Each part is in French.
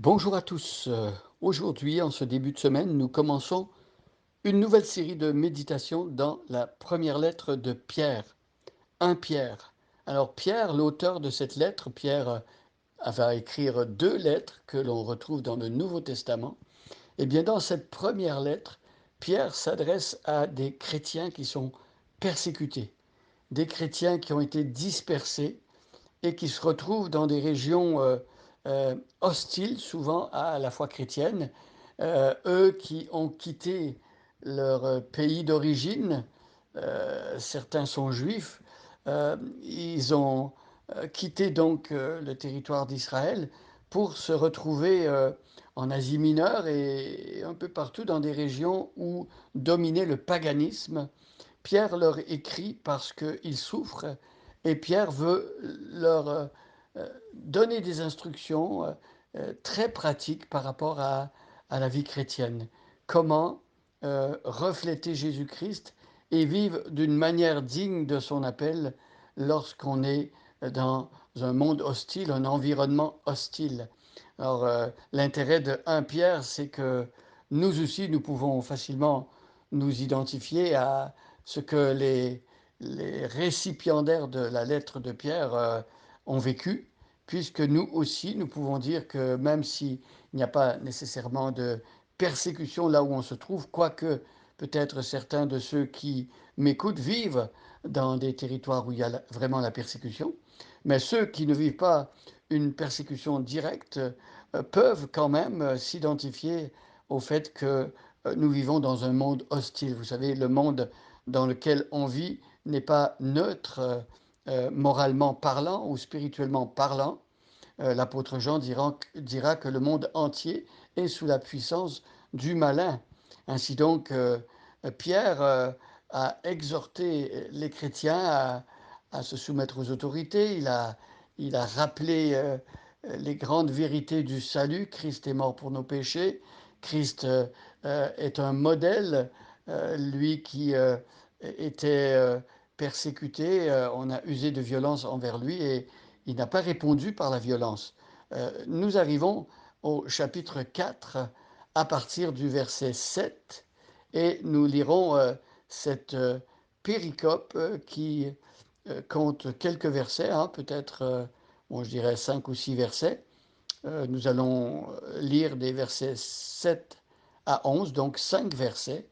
Bonjour à tous. Aujourd'hui, en ce début de semaine, nous commençons une nouvelle série de méditations dans la première lettre de Pierre, 1 Pierre. Alors Pierre, l'auteur de cette lettre, Pierre va écrire deux lettres que l'on retrouve dans le Nouveau Testament. Eh bien, dans cette première lettre, Pierre s'adresse à des chrétiens qui sont persécutés, des chrétiens qui ont été dispersés et qui se retrouvent dans des régions hostiles souvent à la foi chrétienne. Eux qui ont quitté leur pays d'origine, certains sont juifs, ils ont quitté donc le territoire d'Israël pour se retrouver en Asie mineure et un peu partout dans des régions où dominait le paganisme. Pierre leur écrit parce qu'ils souffrent et Pierre veut leur donner des instructions très pratiques par rapport à la vie chrétienne. Comment refléter Jésus-Christ et vivre d'une manière digne de son appel lorsqu'on est dans un monde hostile, un environnement hostile. Alors, l'intérêt de 1 Pierre, c'est que nous aussi, nous pouvons facilement nous identifier à ce que les récipiendaires de la lettre de Pierre ont vécu, puisque nous aussi, nous pouvons dire que même s'il n'y a pas nécessairement de persécution là où on se trouve, quoique peut-être certains de ceux qui m'écoutent vivent dans des territoires où il y a vraiment la persécution, mais ceux qui ne vivent pas une persécution directe peuvent quand même s'identifier au fait que nous vivons dans un monde hostile. Vous savez, le monde dans lequel on vit n'est pas neutre moralement parlant ou spirituellement parlant. L'apôtre Jean dira que le monde entier est sous la puissance du malin. Ainsi donc, Pierre a exhorté les chrétiens à se soumettre aux autorités. Il a rappelé les grandes vérités du salut. Christ est mort pour nos péchés. Christ est un modèle, lui qui était persécuté, on a usé de violence envers lui et il n'a pas répondu par la violence. Nous arrivons au chapitre 4 à partir du verset 7 et nous lirons cette péricope qui compte quelques versets, hein, peut-être, bon, je dirais 5 ou 6 versets. Nous allons lire des versets 7 à 11, donc 5 versets,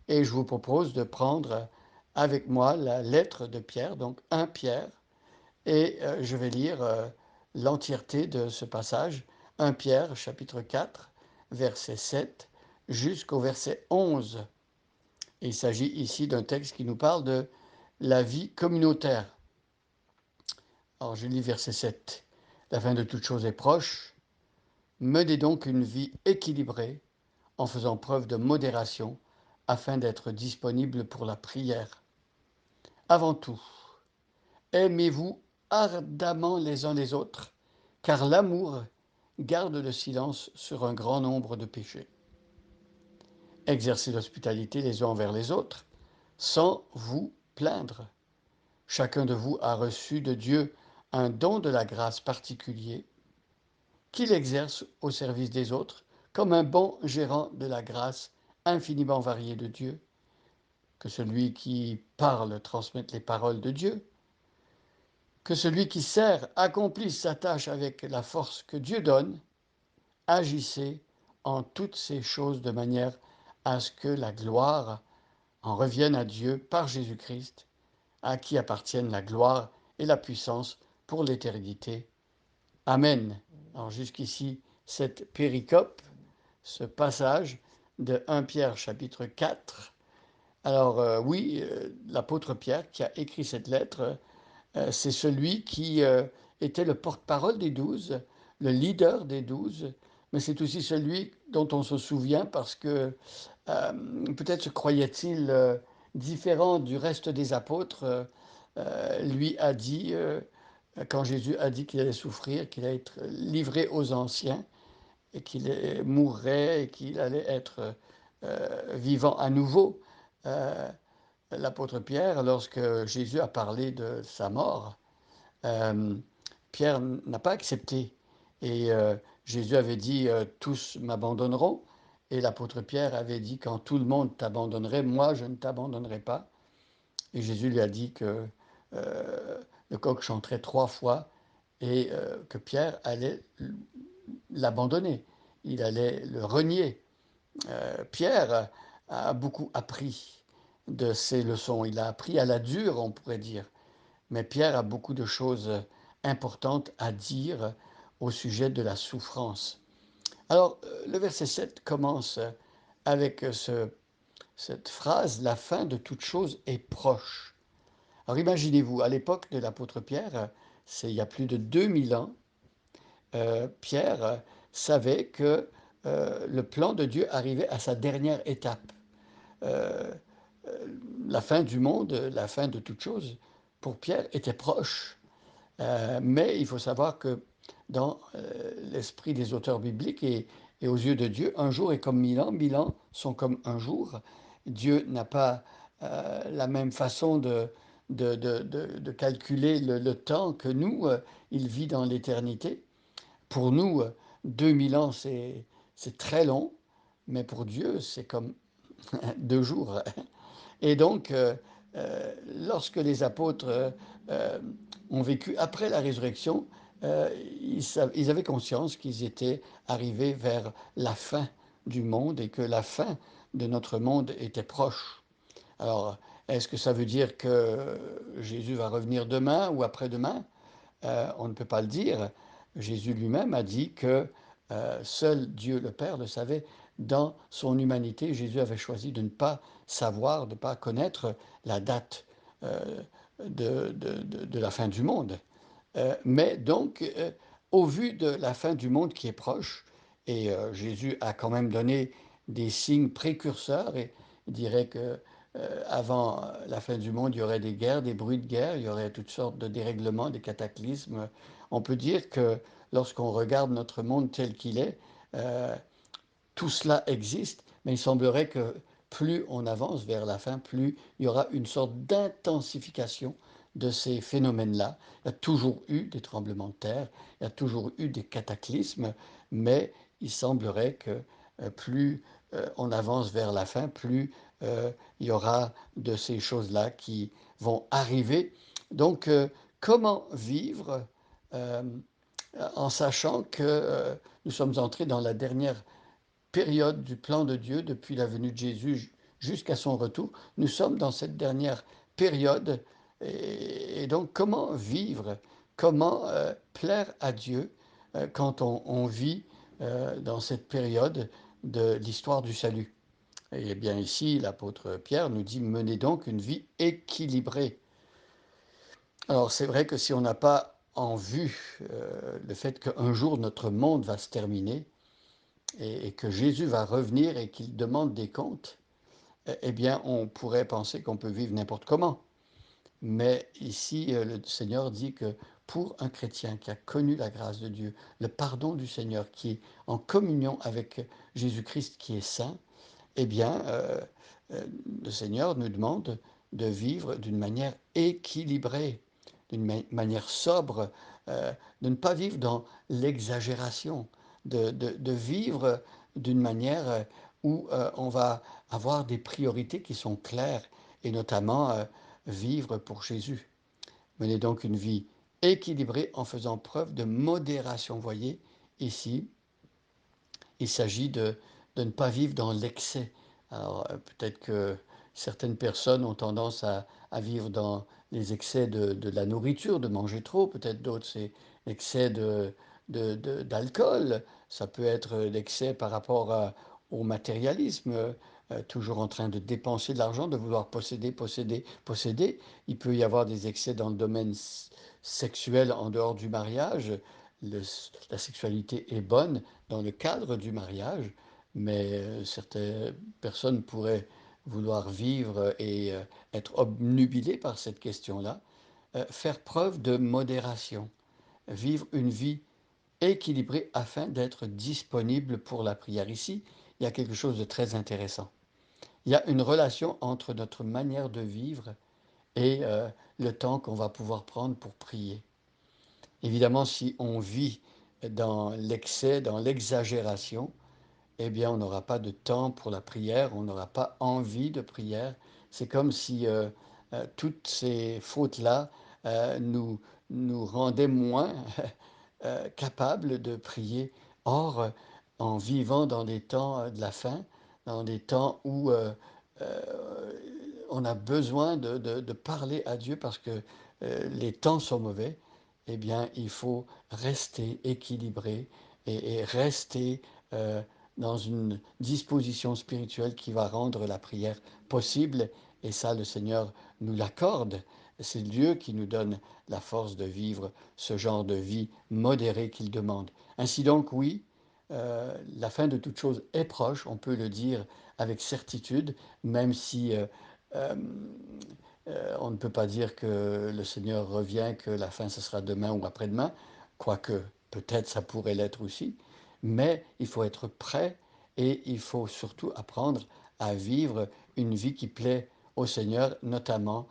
et je vous propose de prendre avec moi la lettre de Pierre, donc 1 Pierre, et je vais lire l'entièreté de ce passage, 1 Pierre chapitre 4, verset 7 jusqu'au verset 11. Et il s'agit ici d'un texte qui nous parle de la vie communautaire. Alors je lis verset 7. La fin de toute chose est proche. Menez donc une vie équilibrée en faisant preuve de modération afin d'être disponible pour la prière. Avant tout, aimez-vous ardemment les uns les autres, car l'amour garde le silence sur un grand nombre de péchés. Exercez l'hospitalité les uns envers les autres, sans vous plaindre. Chacun de vous a reçu de Dieu un don de la grâce particulier qu'il exerce au service des autres, comme un bon gérant de la grâce infiniment variée de Dieu, que celui qui parle transmette les paroles de Dieu, que celui qui sert accomplisse sa tâche avec la force que Dieu donne. Agissez en toutes ces choses de manière à ce que la gloire en revienne à Dieu par Jésus-Christ, à qui appartiennent la gloire et la puissance pour l'éternité. Amen. Alors jusqu'ici, cette péricope, ce passage de 1 Pierre chapitre 4. Alors oui, l'apôtre Pierre qui a écrit cette lettre, c'est celui qui était le porte-parole des 12, le leader des 12, mais c'est aussi celui dont on se souvient parce que peut-être se croyait-il différent du reste des apôtres, lui a dit, quand Jésus a dit qu'il allait souffrir, qu'il allait être livré aux anciens, et qu'il mourrait et qu'il allait être vivant à nouveau. Euh, L'apôtre Pierre, lorsque Jésus a parlé de sa mort, euh, Pierre n'a pas accepté. Et Jésus avait dit, tous m'abandonneront. Et l'apôtre Pierre avait dit, quand tout le monde t'abandonnerait, moi je ne t'abandonnerai pas. Et Jésus lui a dit que le coq chanterait 3 fois et que Pierre allait l'abandonner. Il allait le renier. Pierre a beaucoup appris de ces leçons. Il a appris à la dure, on pourrait dire. Mais Pierre a beaucoup de choses importantes à dire au sujet de la souffrance. Alors, le verset 7 commence avec cette phrase, la fin de toute chose est proche. Alors imaginez-vous, à l'époque de l'apôtre Pierre, c'est il y a plus de 2000 ans, Pierre savait que le plan de Dieu arrivait à sa dernière étape. Euh, la fin du monde, la fin de toute chose, pour Pierre, était proche. Mais il faut savoir que dans l'esprit des auteurs bibliques et aux yeux de Dieu, un jour est comme 1000 ans, 1000 ans sont comme un jour. Dieu n'a pas la même façon de calculer le temps que nous. Il vit dans l'éternité. Pour nous, 2000 ans, c'est très long, mais pour Dieu, c'est comme 2 jours. Et donc, lorsque les apôtres euh, ont vécu après la résurrection, euh, ils avaient conscience qu'ils étaient arrivés vers la fin du monde et que la fin de notre monde était proche. Alors, est-ce que ça veut dire que Jésus va revenir demain ou après-demain? On ne peut pas le dire. Jésus lui-même a dit que seul Dieu le Père le savait. Dans son humanité, Jésus avait choisi de ne pas savoir, de ne pas connaître la date euh, de la fin du monde. Mais donc, au vu de la fin du monde qui est proche, et Jésus a quand même donné des signes précurseurs, et il dirait que avant la fin du monde, il y aurait des guerres, des bruits de guerre, il y aurait toutes sortes de dérèglements, des cataclysmes. On peut dire que lorsqu'on regarde notre monde tel qu'il est, euh, tout cela existe, mais il semblerait que plus on avance vers la fin, plus il y aura une sorte d'intensification de ces phénomènes-là. Il y a toujours eu des tremblements de terre, il y a toujours eu des cataclysmes, mais il semblerait que plus on avance vers la fin, plus il y aura de ces choses-là qui vont arriver. Donc, comment vivre euh, en sachant que nous sommes entrés dans la dernière période du plan de Dieu depuis la venue de Jésus jusqu'à son retour. Nous sommes dans cette dernière période. Et donc, comment vivre, comment plaire à Dieu quand on vit dans cette période de l'histoire du salut? Et bien ici, l'apôtre Pierre nous dit, menez donc une vie équilibrée. Alors c'est vrai que si on n'a pas en vue le fait qu'un jour notre monde va se terminer, et que Jésus va revenir et qu'il demande des comptes, eh bien, on pourrait penser qu'on peut vivre n'importe comment. Mais ici, le Seigneur dit que pour un chrétien qui a connu la grâce de Dieu, le pardon du Seigneur, qui est en communion avec Jésus-Christ qui est saint, eh bien, le Seigneur nous demande de vivre d'une manière équilibrée, d'une manière sobre, de ne pas vivre dans l'exagération, de vivre d'une manière où on va avoir des priorités qui sont claires et notamment vivre pour Jésus. Menez donc une vie équilibrée en faisant preuve de modération. Vous voyez, ici, il s'agit de ne pas vivre dans l'excès. Alors, peut-être que certaines personnes ont tendance à vivre dans les excès de la nourriture, de manger trop. Peut-être d'autres, c'est l'excès d'alcool. Ça peut être l'excès par rapport au matérialisme, toujours en train de dépenser de l'argent, de vouloir posséder, posséder, posséder. Il peut y avoir des excès dans le domaine sexuel en dehors du mariage. Le- la sexualité est bonne dans le cadre du mariage, mais certaines personnes pourraient vouloir vivre et être obnubilées par cette question-là. Faire preuve de modération, vivre une vie équilibrée afin d'être disponible pour la prière. Ici, il y a quelque chose de très intéressant. Il y a une relation entre notre manière de vivre et le temps qu'on va pouvoir prendre pour prier. Évidemment, si on vit dans l'excès, dans l'exagération, eh bien, on n'aura pas de temps pour la prière, on n'aura pas envie de prière. C'est comme si toutes ces fautes-là nous, nous rendaient moins capables de prier. Or, en vivant dans des temps de la fin, dans des temps où euh, on a besoin de parler à Dieu parce que les temps sont mauvais, eh bien, il faut rester équilibré et rester euh, dans une disposition spirituelle qui va rendre la prière possible. Et ça, le Seigneur nous l'accorde. C'est Dieu qui nous donne la force de vivre ce genre de vie modérée qu'il demande. Ainsi donc, oui, la fin de toute chose est proche, on peut le dire avec certitude, même si euh, on ne peut pas dire que le Seigneur revient, que la fin ce sera demain ou après-demain, quoique peut-être ça pourrait l'être aussi, mais il faut être prêt et il faut surtout apprendre à vivre une vie qui plaît au Seigneur, notamment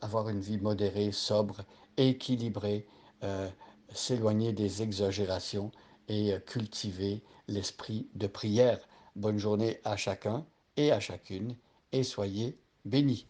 avoir une vie modérée, sobre, équilibrée, euh, s'éloigner des exagérations et cultiver l'esprit de prière. Bonne journée à chacun et à chacune et soyez bénis.